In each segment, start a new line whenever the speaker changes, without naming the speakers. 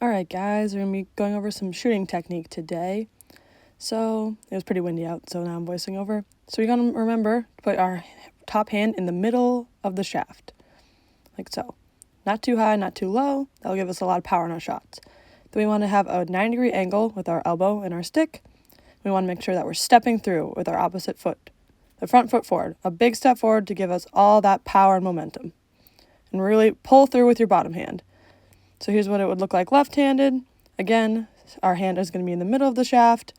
Alright guys, we're going to be going over some shooting technique today. So, it was pretty windy out, so now I'm voicing over. So we're going to remember to put our top hand in the middle of the shaft, like so. Not too high, not too low, that'll give us a lot of power in our shots. Then we want to have a 90-degree angle with our elbow and our stick. We want to make sure that we're stepping through with our opposite foot, the front foot forward, a big step forward to give us all that power and momentum. And really pull through with your bottom hand. So here's what it would look like left-handed. Again, our hand is going to be in the middle of the shaft,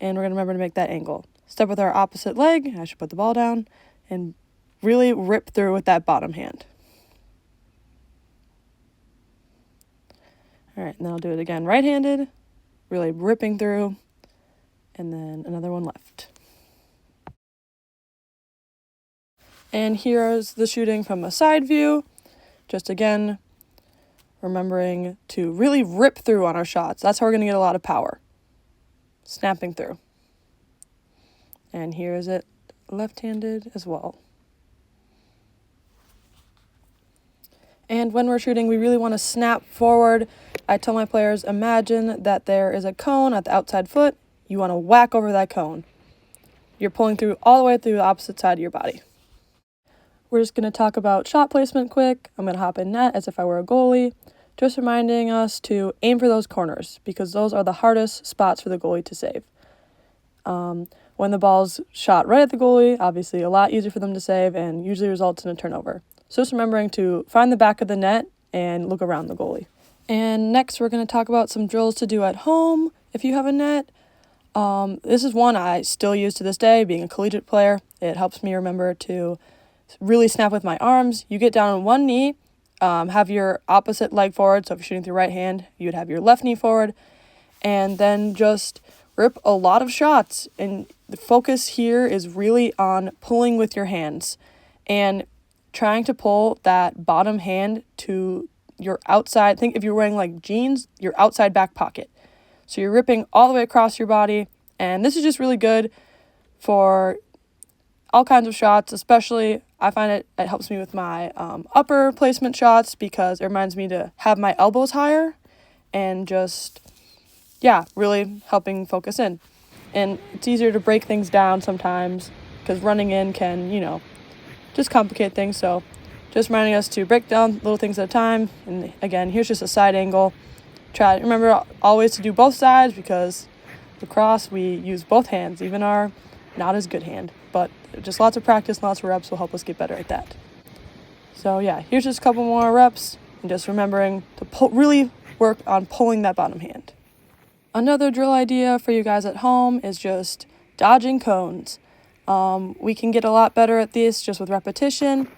and we're going to remember to make that angle. Step with our opposite leg, I should put the ball down, and really rip through with that bottom hand. All right, and then I'll do it again right-handed, really ripping through, and then another one left. And here's the shooting from a side view. Just again, remembering to really rip through on our shots. That's how we're going to get a lot of power. Snapping through. And here is it left-handed as well. And when we're shooting, we really want to snap forward. I tell my players, imagine that there is a cone at the outside foot. You want to whack over that cone. You're pulling through all the way through the opposite side of your body. We're just going to talk about shot placement quick. I'm going to hop in net as if I were a goalie. Just reminding us to aim for those corners because those are the hardest spots for the goalie to save. When the ball's shot right at the goalie, obviously a lot easier for them to save and usually results in a turnover. So just remembering to find the back of the net and look around the goalie. And next we're going to talk about some drills to do at home if you have a net. This is one I still use to this day, being a collegiate player. It helps me remember to really snap with my arms. You get down on one knee, have your opposite leg forward. So if you're shooting with your right hand, you'd have your left knee forward, and then just rip a lot of shots. And the focus here is really on pulling with your hands and trying to pull that bottom hand to your outside. Think if you're wearing like jeans, your outside back pocket. So you're ripping all the way across your body. And this is just really good for all kinds of shots, especially I find it helps me with my upper placement shots because it reminds me to have my elbows higher and just, yeah, really helping focus in. And it's easier to break things down sometimes because running in can, just complicate things. So just reminding us to break down little things at a time. And again, here's just a side angle. Try to remember always to do both sides because lacrosse, we use both hands, even our not as good hand. But just lots of practice, lots of reps will help us get better at that. So yeah, here's just a couple more reps and just remembering to really work on pulling that bottom hand. Another drill idea for you guys at home is just dodging cones. We can get a lot better at this just with repetition,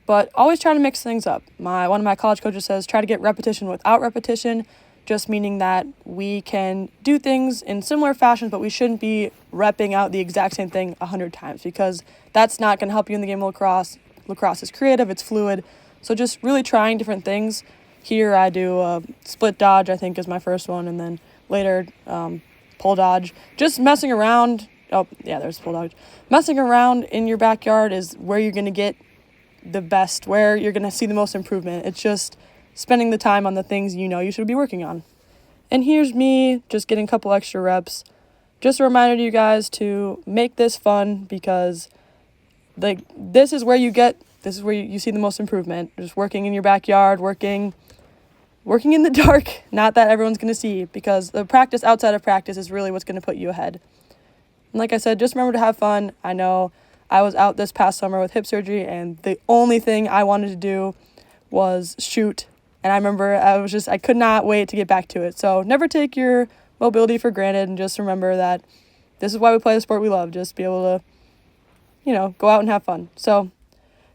but always try to mix things up. One of my college coaches says try to get repetition without repetition, just meaning that we can do things in similar fashion, but we shouldn't be repping out the exact same thing 100 times because that's not going to help you in the game of lacrosse. Lacrosse is creative, it's fluid, so just really trying different things. Here I do a split dodge, I think is my first one, and then later pull dodge. Just messing around. Oh, yeah, there's pull dodge. Messing around in your backyard is where you're going to get the best, where you're going to see the most improvement. It's just spending the time on the things you should be working on. And here's me just getting a couple extra reps. Just a reminder to you guys to make this fun because this is where you see the most improvement. Just working in your backyard, working in the dark, not that everyone's going to see, because the practice outside of practice is really what's going to put you ahead. And like I said, just remember to have fun. I know I was out this past summer with hip surgery, and the only thing I wanted to do was shoot. And I remember I could not wait to get back to it. So never take your mobility for granted and just remember that this is why we play the sport we love. Just be able to, go out and have fun. So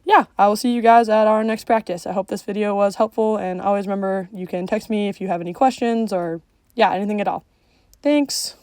yeah, I will see you guys at our next practice. I hope this video was helpful, and always remember you can text me if you have any questions or anything at all. Thanks.